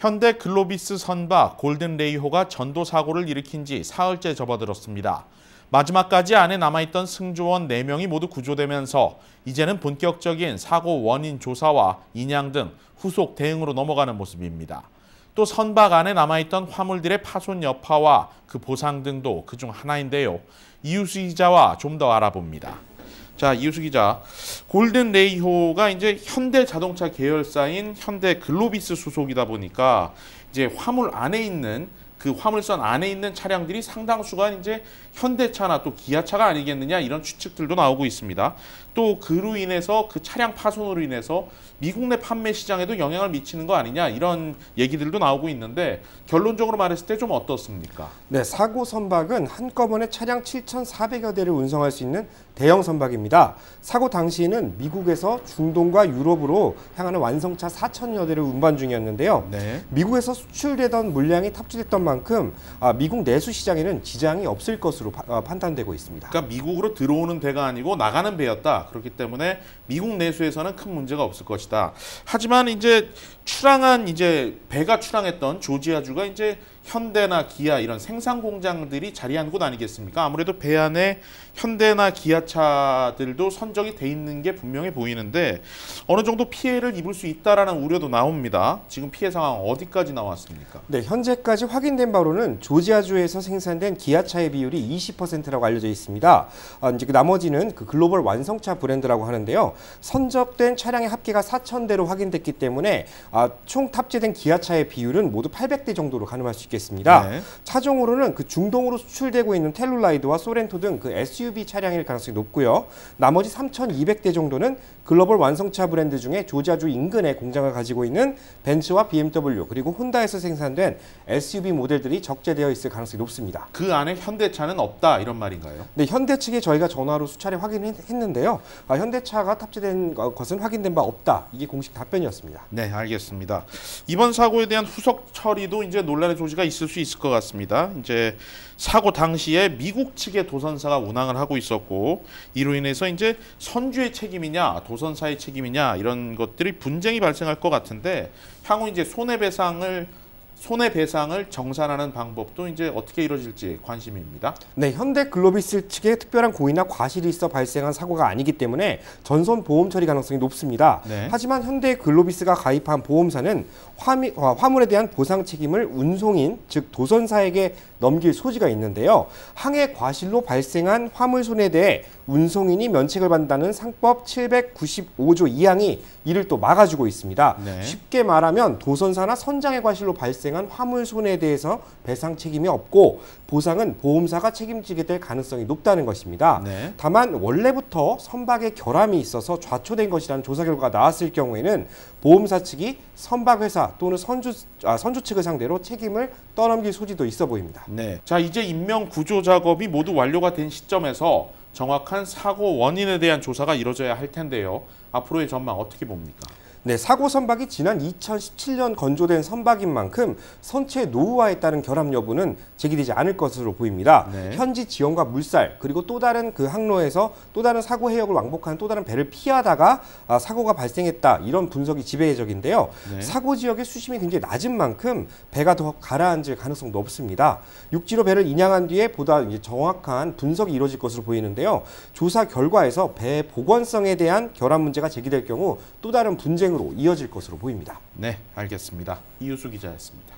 현대 글로비스 선박 골든 레이호가 전도 사고를 일으킨 지 사흘째 접어들었습니다. 마지막까지 안에 남아있던 승조원 4명이 모두 구조되면서 이제는 본격적인 사고 원인 조사와 인양 등 후속 대응으로 넘어가는 모습입니다. 또 선박 안에 남아있던 화물들의 파손 여파와 그 보상 등도 그중 하나인데요. 이유수 기자와 좀 더 알아봅니다. 자, 이유수 기자, 골든 레이호가 이제 현대 자동차 계열사인 현대 글로비스 소속이다 보니까 이제 화물 안에 있는 그 화물선 안에 있는 차량들이 상당수가 이제 현대차나 또 기아차가 아니겠느냐 이런 추측들도 나오고 있습니다. 또 그로 인해서 그 차량 파손으로 인해서 미국 내 판매 시장에도 영향을 미치는 거 아니냐 이런 얘기들도 나오고 있는데 결론적으로 말했을 때 좀 어떻습니까? 네, 사고 선박은 한꺼번에 차량 7,400여 대를 운송할 수 있는 대형 선박입니다. 사고 당시에는 미국에서 중동과 유럽으로 향하는 완성차 4,000여 대를 운반 중이었는데요. 네. 미국에서 수출되던 물량이 탑재됐던 만큼 미국 내수 시장에는 지장이 없을 것으로 판단되고 있습니다. 그러니까 미국으로 들어오는 배가 아니고 나가는 배였다. 그렇기 때문에 미국 내수에서는 큰 문제가 없을 것이다. 하지만 이제 배가 출항했던 조지아주가 이제 현대나 기아 이런 생산 공장들이 자리한 곳 아니겠습니까? 아무래도 배 안에 현대나 기아차들도 선적이 돼 있는 게 분명해 보이는데 어느 정도 피해를 입을 수 있다라는 우려도 나옵니다. 지금 피해 상황 어디까지 나왔습니까? 네, 현재까지 확인된 바로는 조지아주에서 생산된 기아차의 비율이 20%라고 알려져 있습니다. 이제 그 나머지는 그 글로벌 완성차 브랜드라고 하는데요. 선적된 차량의 합계가 4,000대로 확인됐기 때문에 총 탑재된 기아차의 비율은 모두 800대 정도로 가늠할 수 있겠습니다. 네. 차종으로는 그 중동으로 수출되고 있는 텔룰라이드와 소렌토 등 그 SUV 차량일 가능성이 높고요. 나머지 3,200대 정도는 글로벌 완성차 브랜드 중에 조지아주 인근에 공장을 가지고 있는 벤츠와 BMW 그리고 혼다에서 생산된 SUV 모델들이 적재되어 있을 가능성이 높습니다. 그 안에 현대차는 없다 이런 말인가요? 네, 현대 측에 저희가 전화로 수차례 확인했는데요. 현대차가 탑재된 것은 확인된 바 없다. 이게 공식 답변이었습니다. 네, 알겠습니다. 이번 사고에 대한 후속 처리도 이제 논란의 소지가 있을 수 있을 것 같습니다. 이제 사고 당시에 미국 측의 도선사가 운항을 하고 있었고 이로 인해서 이제 선주의 책임이냐 도선사의 책임이냐 이런 것들이 분쟁이 발생할 것 같은데 향후 이제 손해배상을 정산하는 방법도 이제 어떻게 이루어질지 관심입니다. 네, 현대 글로비스 측에 특별한 고의나 과실이 있어 발생한 사고가 아니기 때문에 전손 보험 처리 가능성이 높습니다. 네. 하지만 현대 글로비스가 가입한 보험사는 화물에 대한 보상 책임을 운송인, 즉 도선사에게 넘길 소지가 있는데요. 항해 과실로 발생한 화물 손해에 대해 운송인이 면책을 받는다는 상법 795조 2항이 이를 또 막아주고 있습니다. 네. 쉽게 말하면 도선사나 선장의 과실로 발생한 화물 손해에 대해서 배상 책임이 없고 보상은 보험사가 책임지게 될 가능성이 높다는 것입니다. 네. 다만 원래부터 선박에 결함이 있어서 좌초된 것이라는 조사 결과가 나왔을 경우에는 보험사 측이 선박회사 또는 선주 측을 상대로 책임을 떠넘길 소지도 있어 보입니다. 네. 자, 이제 인명 구조 작업이 모두 완료가 된 시점에서 정확한 사고 원인에 대한 조사가 이루어져야 할 텐데요. 앞으로의 전망 어떻게 봅니까? 네, 사고 선박이 지난 2017년 건조된 선박인 만큼 선체 노후화에 따른 결함 여부는 제기되지 않을 것으로 보입니다. 네. 현지 지형과 물살 그리고 또 다른 그 항로에서 또 다른 사고 해역을 왕복하는 또 다른 배를 피하다가 사고가 발생했다 이런 분석이 지배적인데요. 네. 사고 지역의 수심이 굉장히 낮은 만큼 배가 더 가라앉을 가능성도 없습니다. 육지로 배를 인양한 뒤에 보다 이제 정확한 분석이 이루어질 것으로 보이는데요. 조사 결과에서 배 복원성에 대한 결함 문제가 제기될 경우 또 다른 분쟁으로 이어질 것으로 보입니다. 네, 알겠습니다. 이유수 기자였습니다.